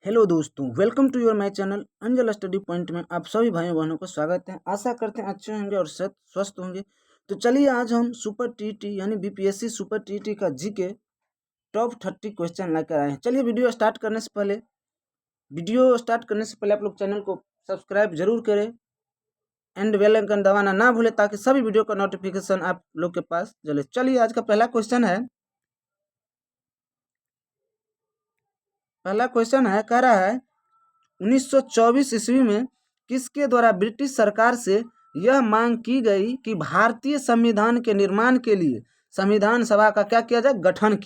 Hello दोस्तों, welcome to your my channel Anjal study point में आप सभी भाइयों बहनों को स्वागत है। आशा करते हैं अच्छे होंगे और स्वस्थ होंगे। तो चलिए आज हम सुपर टीटी यानी बीपीएससी सुपर टीटी का जीके टॉप 30 क्वेश्चन लेकर आए हैं। चलिए वीडियो स्टार्ट करने से पहले आप लोग चैनल को सब्सक्राइब जरूर करें एंड बेल आइकन दबाना ना भूलें ताकि सभी वीडियो का नोटिफिकेशन आप लोग के पास चले। चलिए आज का पहला क्वेश्चन है कह रहा है 1924 ईस्वी में किसके द्वारा ब्रिटिश सरकार से यह मांग की गई कि भारतीय संविधान के निर्माण के लिए संविधान सभा का क्या किया जाए, गठन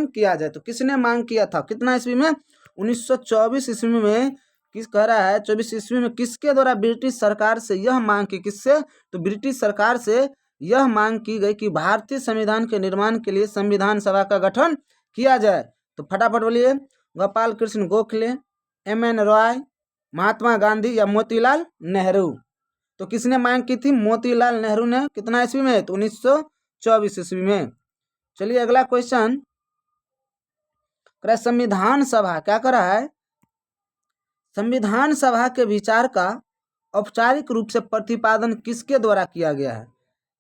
किया जाए। तो किसने मांग किया था, कितना ईस्वी में? 1924 ईस्वी में। किस कह रहा है 24 ईस्वी में किसके द्वारा ब्रिटिश सरकार से यह मांग की, किससे? तो ब्रिटिश सरकार से यह मांग की गई कि भारतीय संविधान के निर्माण के लिए संविधान सभा का गठन किया जाए। तो फटाफट बोलिए, गोपाल कृष्ण गोखले, एम.एन. रॉय, महात्मा गांधी या मोतीलाल नेहरू। तो किसने मांग की थी? मोतीलाल नेहरू ने। कितना ईस्वी में? तो 1924 ईस्वी में। चलिए अगला क्वेश्चन, संविधान सभा क्या कर रहा है? संविधान सभा के विचार का औपचारिक रूप से प्रतिपादन किसके द्वारा किया गया है?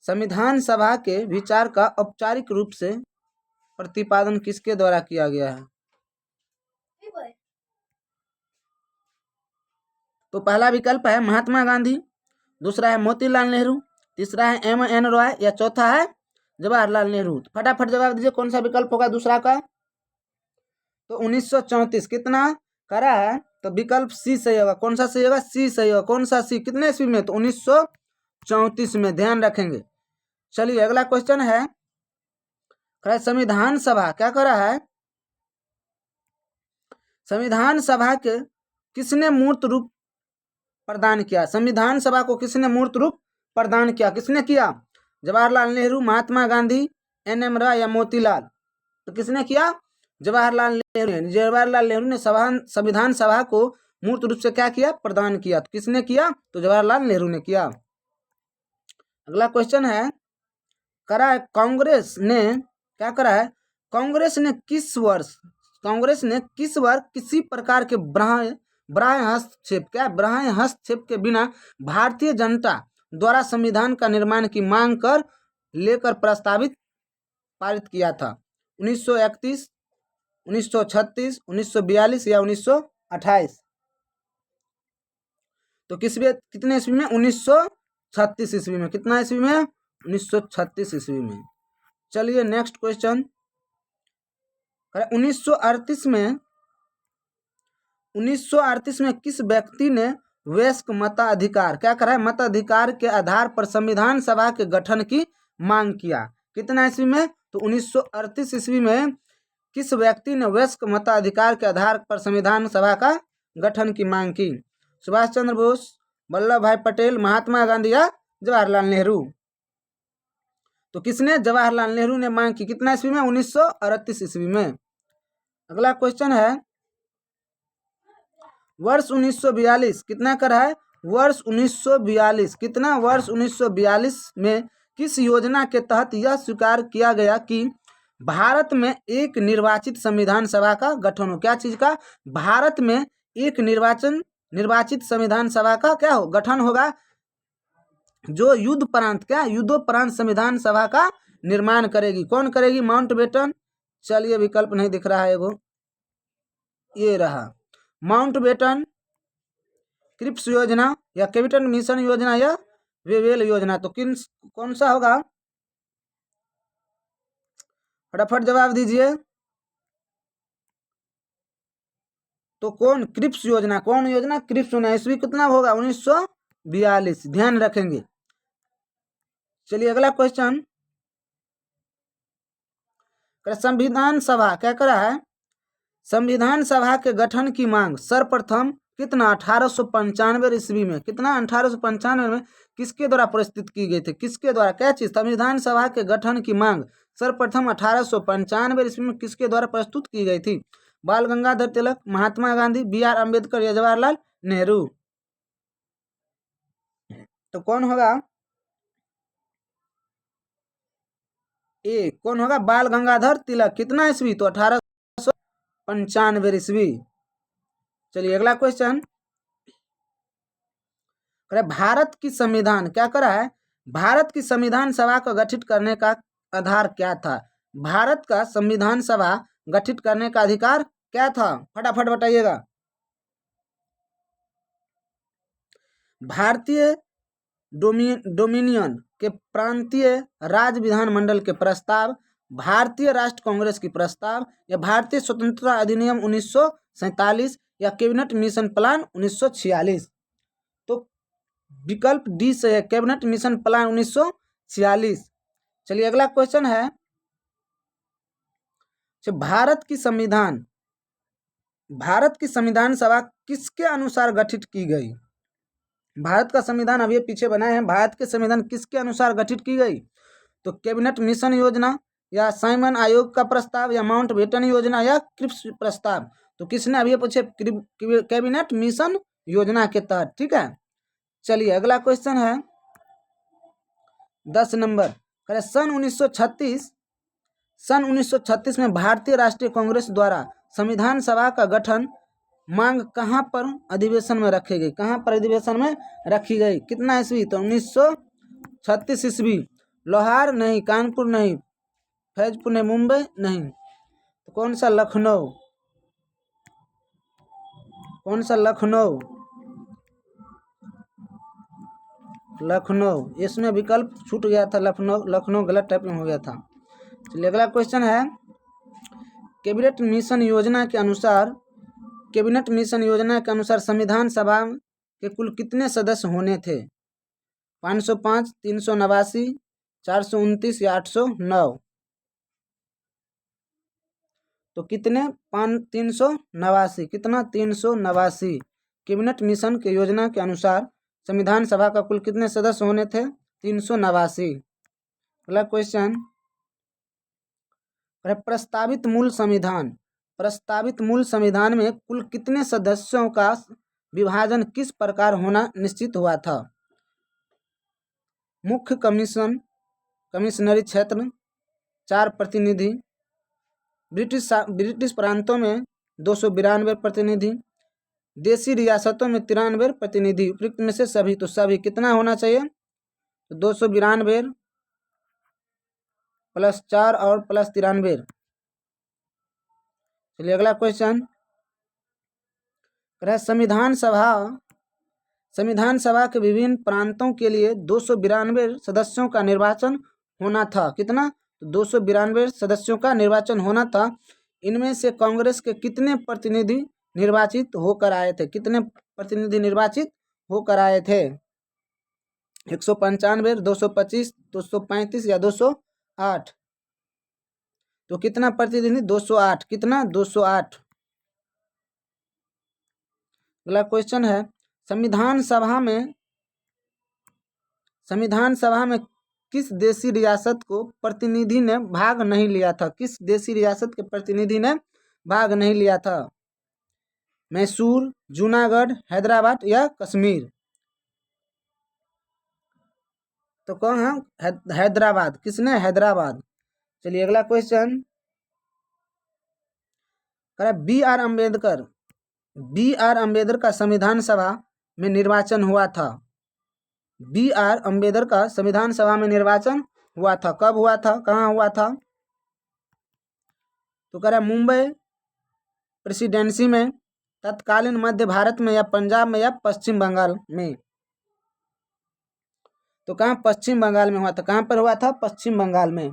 संविधान सभा के विचार का औपचारिक रूप से प्रतिपादन किसके द्वारा किया गया है? तो पहला विकल्प है महात्मा गांधी, दूसरा है मोतीलाल नेहरू, तीसरा है एम.एन. रॉय या चौथा है जवाहरलाल नेहरू। फटाफट जवाब दीजिए, कौन सा विकल्प होगा दूसरा का? तो 1934। कितना करा है? तो विकल्प सी सही होगा। कौन सा सही होगा? सी सही होगा। कौन सा सी? कितने ईस्वी में? तो 1934 में, ध्यान रखेंगे। चलिए अगला क्वेश्चन है, संविधान सभा क्या कर रहा है? संविधान सभा के किसने मूर्त रूप प्रदान किया? संविधान सभा को किसने मूर्त रूप प्रदान किया? किसने किया? जवाहरलाल नेहरू, महात्मा गांधी, एन.एम. रॉय या मोतीलाल। तो किसने किया? जवाहरलाल नेहरू ने संविधान सभा को मूर्त रूप से क्या किया? प्रदान किया। तो किसने किया? तो जवाहरलाल नेहरू ने किया। अगला क्वेश्चन है, करा है कांग्रेस ने क्या करा है? कांग्रेस ने किस वर्ष किसी प्रकार के बाह्य हस्तक्षेप के बिना भारतीय जनता द्वारा संविधान का निर्माण की मांग कर लेकर पारित किया था? 1931, 1936, 1942 या 1928। तो कितने ईस्वी में? 1936 ईस्वी में। कितना ईस्वी में? 1936 ईस्वी में। चलिए नेक्स्ट क्वेश्चन, 1938 में किस व्यक्ति ने वयस्क मताधिकार क्या करा है? मताधिकार के आधार पर संविधान सभा के गठन की मांग किया? कितना ईस्वी में? तो 1938 ईस्वी में किस व्यक्ति ने वयस्क मताधिकार के आधार पर संविधान सभा का गठन की मांग की? सुभाष चंद्र बोस, वल्लभ भाई पटेल, महात्मा गांधी या जवाहरलाल नेहरू। तो किसने? जवाहरलाल नेहरू ने मांग की। कितना ईस्वी में? 1938 ईस्वी में। अगला क्वेश्चन है, वर्ष 1942 कितना कर रहा है? वर्ष 1942। कितना? वर्ष 1942 में किस योजना के तहत यह स्वीकार किया गया कि भारत में एक निर्वाचित संविधान सभा का गठन हो? क्या चीज का? भारत में एक निर्वाचित संविधान सभा का क्या हो? गठन होगा, जो युद्धोपरांत संविधान सभा का निर्माण करेगी। कौन करेगी? माउंटबेटन। चलिए विकल्प नहीं दिख रहा है, वो ये रहा, माउंटबेटन, क्रिप्स योजना या कैबिनेट मिशन योजना या वेवेल योजना। तो कौन सा होगा? फटाफट जवाब दीजिए। तो क्रिप्स योजना। कौन योजना? क्रिप्स योजना। ईस्वी कितना होगा? 1942। ध्यान रखेंगे। चलिए अगला क्वेश्चन, संविधान सभा क्या कर रहा है? संविधान सभा के गठन की मांग सर्वप्रथम कितना? 1895 ईस्वी में। कितना? 1895 में किसके द्वारा प्रस्तुत की गई थी? किसके द्वारा? क्या चीज? संविधान सभा के गठन की मांग सर्वप्रथम 1895 ईस्वी में किसके द्वारा प्रस्तुत की गई थी? बाल गंगाधर तिलक, महात्मा गांधी, बी.आर. अम्बेडकर या जवाहरलाल नेहरू। तो कौन होगा? ए कौन होगा? बाल गंगाधर तिलक। कितना ईस्वी? तो 1895 ईस्वी। चलिए अगला क्वेश्चन, भारत की संविधान क्या करा है, भारत की संविधान सभा को गठित करने का आधार क्या था, भारत का संविधान सभा गठित करने का अधिकार क्या था, फटाफट बताइएगा। भारतीय डोमिनियन के प्रांतीय राज्य विधानमंडल के प्रस्ताव, भारतीय राष्ट्र कांग्रेस की प्रस्ताव, या भारतीय स्वतंत्रता अधिनियम 1947, या कैबिनेट मिशन प्लान 1946। तो विकल्प डी से है कैबिनेट मिशन प्लान 1946। चलिए अगला क्वेश्चन है, भारत की संविधान सभा किसके अनुसार गठित की गई, भारत का संविधान अभी पीछे बनाए हैं, भारत के संविधान किसके अनुसार गठित की गई, तो कैबिनेट मिशन योजना, या साइमन आयोग का प्रस्ताव, या माउंटबेटन योजना, या क्रिप्स प्रस्ताव। तो किसने अभी पूछे, कैबिनेट मिशन योजना के तहत, ठीक है। चलिए अगला क्वेश्चन है 10 नंबर, सन 1936 में भारतीय राष्ट्रीय कांग्रेस द्वारा संविधान सभा का गठन मांग कहाँ पर अधिवेशन में रखी गई, कहाँ पर अधिवेशन में रखी गई, कितना ईस्वी, तो 1936 ईस्वी। लोहार नहीं, कानपुर नहीं, फैजपुर नहीं, मुंबई नहीं, तो कौन सा, लखनऊ, कौन सा, लखनऊ, लखनऊ, इसमें विकल्प छूट गया था, लखनऊ गलत टाइपिंग हो गया था। चलिए अगला क्वेश्चन है, कैबिनेट मिशन योजना के अनुसार संविधान सभा के कुल कितने सदस्य होने थे, 505, 389, 429, या 809। तो कितने, 389, कितना, 389। कैबिनेट मिशन के योजना के अनुसार संविधान सभा का कुल कितने सदस्य होने थे, 389। अगला क्वेश्चन, प्रस्तावित मूल संविधान में कुल कितने सदस्यों का विभाजन किस प्रकार होना निश्चित हुआ था, मुख्य कमिश्नरी क्षेत्र, 4 प्रतिनिधि, ब्रिटिश प्रांतों में 292 प्रतिनिधि, देशी रियासतों में 93 प्रतिनिधि, उपयुक्त में से सभी, तो सभी कितना होना चाहिए, तो 292 प्लस 4 और प्लस 93। चलिए अगला क्वेश्चन, संविधान सभा के विभिन्न प्रांतों के लिए 292 सदस्यों का निर्वाचन होना था, कितना, तो 292 सदस्यों का निर्वाचन होना था। इनमें से कांग्रेस के कितने प्रतिनिधि निर्वाचित होकर आए थे, कितने प्रतिनिधि निर्वाचित होकर आए थे, 195, 225, 235, या 208। तो कितना प्रतिनिधि, 208, कितना, 208। अगला क्वेश्चन है, संविधान सभा में किस देशी रियासत को प्रतिनिधि ने भाग नहीं लिया था, किस देशी रियासत के प्रतिनिधि ने भाग नहीं लिया था, मैसूर, जूनागढ़, हैदराबाद, या कश्मीर। तो कौन है, हैदराबाद, किसने, हैदराबाद। चलिए अगला क्वेश्चन, बी आर अम्बेडकर का संविधान सभा में निर्वाचन हुआ था, बी आर अम्बेडकर का संविधान सभा में निर्वाचन हुआ था, कब हुआ था, कहाँ हुआ था, तो कह रहा मुंबई प्रेसिडेंसी में, तत्कालीन मध्य भारत में, या पंजाब में, या पश्चिम बंगाल में। तो कहाँ, पश्चिम बंगाल में हुआ था, कहाँ पर हुआ था, पश्चिम बंगाल में।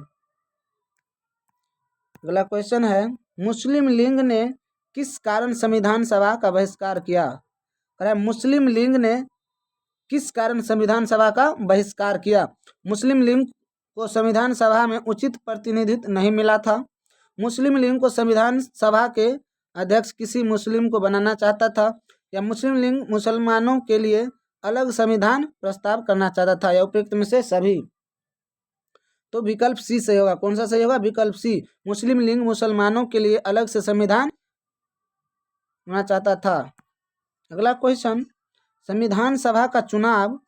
अगला क्वेश्चन है, मुस्लिम लीग ने किस कारण संविधान सभा का बहिष्कार किया, कह रहा मुस्लिम लीग ने किस कारण संविधान सभा का बहिष्कार किया, मुस्लिम लीग को संविधान सभा में उचित प्रतिनिधित्व नहीं मिला था, मुस्लिम लीग को संविधान सभा के अध्यक्ष किसी मुस्लिम को बनाना चाहता था, या मुस्लिम लीग मुसलमानों के लिए अलग संविधान प्रस्ताव करना चाहता था, या उपयुक्त में से सभी। तो विकल्प सी सही होगा, कौन सा सही होगा, विकल्प सी, मुस्लिम लीग मुसलमानों के लिए अलग से संविधान बनाना चाहता था। अगला क्वेश्चन, संविधान सभा का चुनाव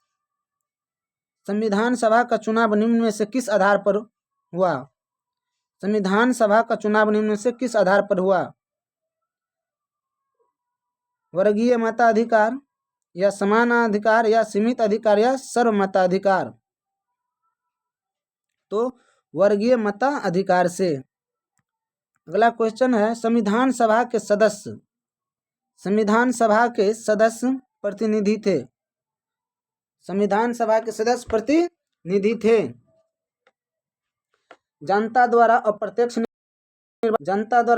निम्न में से किस आधार पर हुआ, संविधान सभा का चुनाव निम्न में से किस आधार पर हुआ, वर्गीय मताधिकार या समानाधिकार या सीमित अधिकार या सर्वमताधिकार? तो वर्गीय मताधिकार से। अगला क्वेश्चन है, संविधान सभा के सदस्य प्रतिनिधि थे। संविधान सभा के सदस्य प्रतिनिधि थे। जनता द्वारा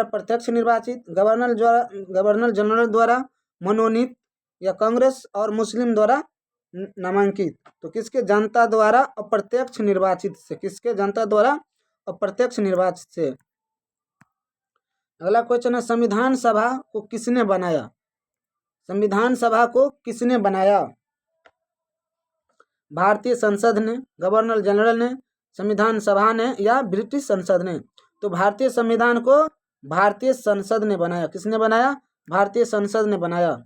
प्रत्यक्ष निर्वाचित, गवर्नर जनरल द्वारा मनोनीत या कांग्रेस और मुस्लिम द्वारा नामांकित? तो किसके? जनता द्वारा अप्रत्यक्ष निर्वाचित से। किसके? जनता द्वारा अप्रत्यक्ष निर्वाचित से। अगला क्वेश्चन है, संविधान सभा को किसने बनाया? संविधान सभा को किसने बनाया? भारतीय संसद ने, गवर्नर जनरल ने, संविधान सभा ने या ब्रिटिश संसद ने? तो भारतीय संविधान को भारतीय संसद ने बनाया। किसने बनाया? भारतीय संसद ने बनाया।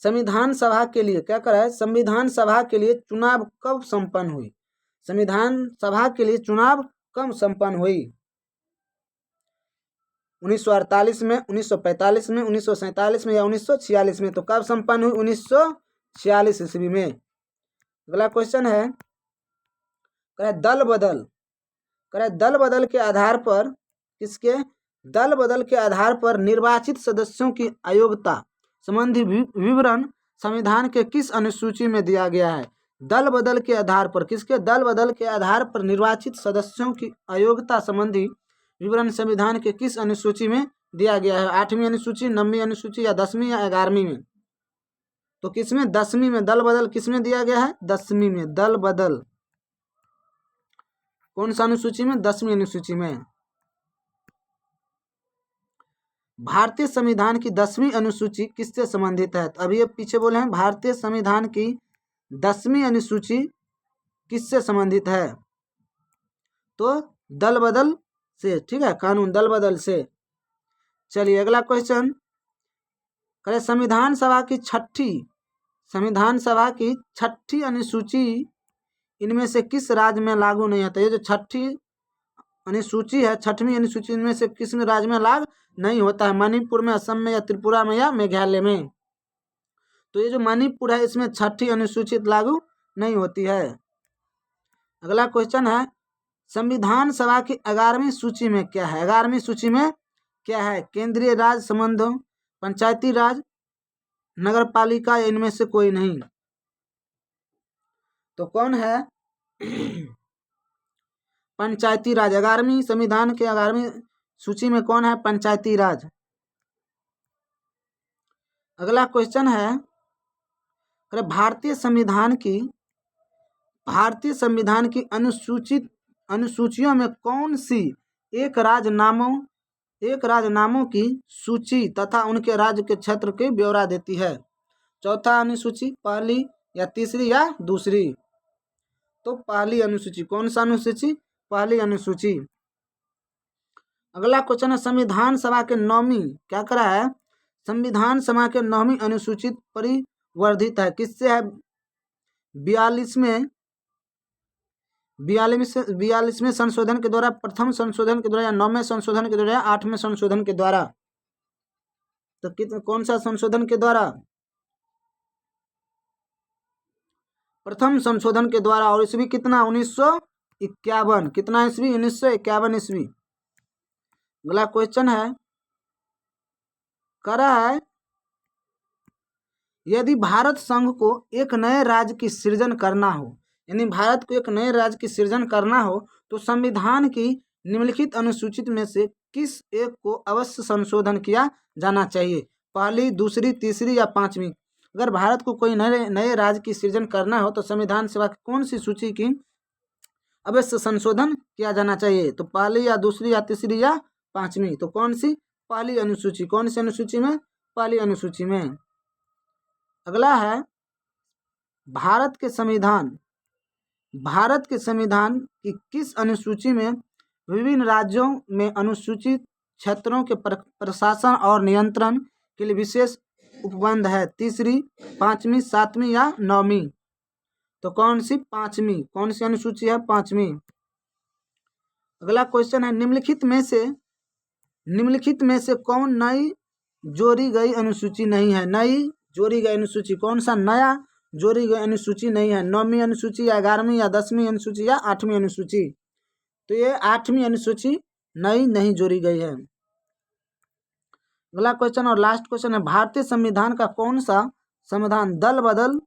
संविधान सभा के लिए क्या करा है? संविधान सभा के लिए चुनाव कब संपन्न हुई? संविधान सभा के लिए चुनाव कब संपन्न हुई? 1948 में, 1945 में, 1947 में या 1946 में? तो कब संपन्न हुई? 1946 ईस्वी में। अगला क्वेश्चन है, दल बदल के आधार पर, किसके? दल बदल के आधार पर निर्वाचित सदस्यों की अयोग्यता संबंधी विवरण संविधान के किस अनुसूची में दिया गया है? दल बदल के आधार पर, किसके? दल बदल के आधार पर निर्वाचित सदस्यों की अयोग्यता संबंधी विवरण संविधान के किस अनुसूची में दिया गया है? 8वीं अनुसूची, 9वीं अनुसूची या 10वीं या 11वीं में? तो किसमें? 10वीं में। दल बदल किसमें दिया गया है? 10वीं में। दल बदल कौन सा अनुसूची में? 10वीं अनुसूची में। भारतीय संविधान की 10वीं अनुसूची किससे संबंधित है? अभी ये पीछे बोले हैं, भारतीय संविधान की 10वीं अनुसूची किससे संबंधित है? तो दल बदल से। ठीक है, कानून दल बदल से। चलिए अगला क्वेश्चन, करें संविधान सभा की छठी अनुसूची इनमें से किस राज्य में लागू नहीं होता? ये जो छठी अनुसूची है, 6वीं अनुसूची इनमें से किस राज्य में लागू नहीं होता है? मणिपुर में, असम में या त्रिपुरा में या मेघालय में? तो ये जो मणिपुर है इसमें 6ठी अनुसूची लागू नहीं होती है। अगला क्वेश्चन है, संविधान सभा की 11वीं सूची में क्या है? 11वीं सूची में क्या है? केंद्रीय राज संबंधों, पंचायती राज, नगर पालिका या इनमें से कोई नहीं? तो कौन है? पंचायती राज। 11वीं संविधान के 11वीं सूची में कौन है? पंचायती राज। अगला क्वेश्चन है, भारतीय संविधान की अनुसूचियों में कौन सी एक राजनामों की सूची तथा उनके राज्य के क्षेत्र के ब्यौरा देती है? चौथा अनुसूची, पहली या तीसरी या दूसरी? तो पहली अनुसूची। कौन सा अनुसूची? पहली अनुसूची। अगला क्वेश्चन है, संविधान सभा के 9वीं क्या करा है? संविधान सभा के 9वीं अनुसूचित परिवर्धित है। किससे है? 42वें संशोधन के द्वारा, प्रथम संशोधन के द्वारा या 9वें संशोधन के द्वारा या 8वें संशोधन के द्वारा? तो कौन सा संशोधन के द्वारा? प्रथम संशोधन के द्वारा। और ईस्वी कितना? 1951। कितना ईस्वी? 1951 ईस्वी। अगला क्वेश्चन है, करा है, यदि भारत संघ को एक नए राज्य की सृजन करना हो, यानी भारत को एक नए राज्य की सृजन करना हो, तो संविधान की निम्नलिखित अनुसूचित में से किस एक को अवश्य संशोधन किया जाना चाहिए? पहली, दूसरी, तीसरी या 5वीं? अगर भारत को कोई नए राज्य की सृजन करना हो तो संविधान सभा की कौन सी सूची की अवश्य संशोधन किया जाना चाहिए? तो पहली या दूसरी या तीसरी या 5वीं? तो कौन सी? पहली अनुसूची। कौन सी अनुसूची में? पहली अनुसूची में। अगला है, भारत के संविधान की किस अनुसूची में विभिन्न राज्यों में अनुसूचित क्षेत्रों के प्रशासन और नियंत्रण के लिए विशेष उपबंध है? तीसरी, 5वीं, 7वीं या 9वीं? तो कौन सी? 5वीं। कौन सी अनुसूची है? 5वीं। अगला क्वेश्चन है, निम्नलिखित में से कौन नई जोड़ी गई अनुसूची नहीं है। नई जोड़ी गई अनुसूची कौन सा नया जोड़ी गई अनुसूची नहीं है? 9वीं अनुसूची या 11वीं या 10वीं अनुसूची या 8वीं अनुसूची? तो ये 8वीं अनुसूची नई नहीं जोड़ी गई है। अगला क्वेश्चन और लास्ट क्वेश्चन है, भारतीय संविधान का कौन सा संविधान दल बदल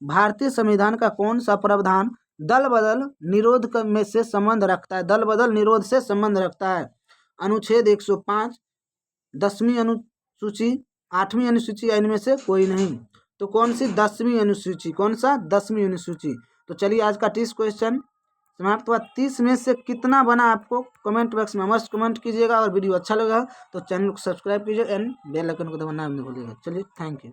भारतीय संविधान का कौन सा प्रावधान दल बदल निरोध में से संबंध रखता है? दल बदल निरोध से संबंध रखता है। अनुच्छेद 105, 10वीं अनुसूची, 8वीं अनुसूची या इनमें से कोई नहीं। तो कौन सी? 10वीं अनुसूची। कौन सा? 10वीं अनुसूची। तो चलिए आज का 30 क्वेश्चन समाप्त हुआ। 30 में से कितना बना आपको कमेंट बॉक्स में मस्त कमेंट कीजिएगा, और वीडियो अच्छा लगा तो चैनल को सब्सक्राइब कीजिए एंड बेल आइकन को दबाना नहीं भूलिएगा। चलिए, थैंक यू।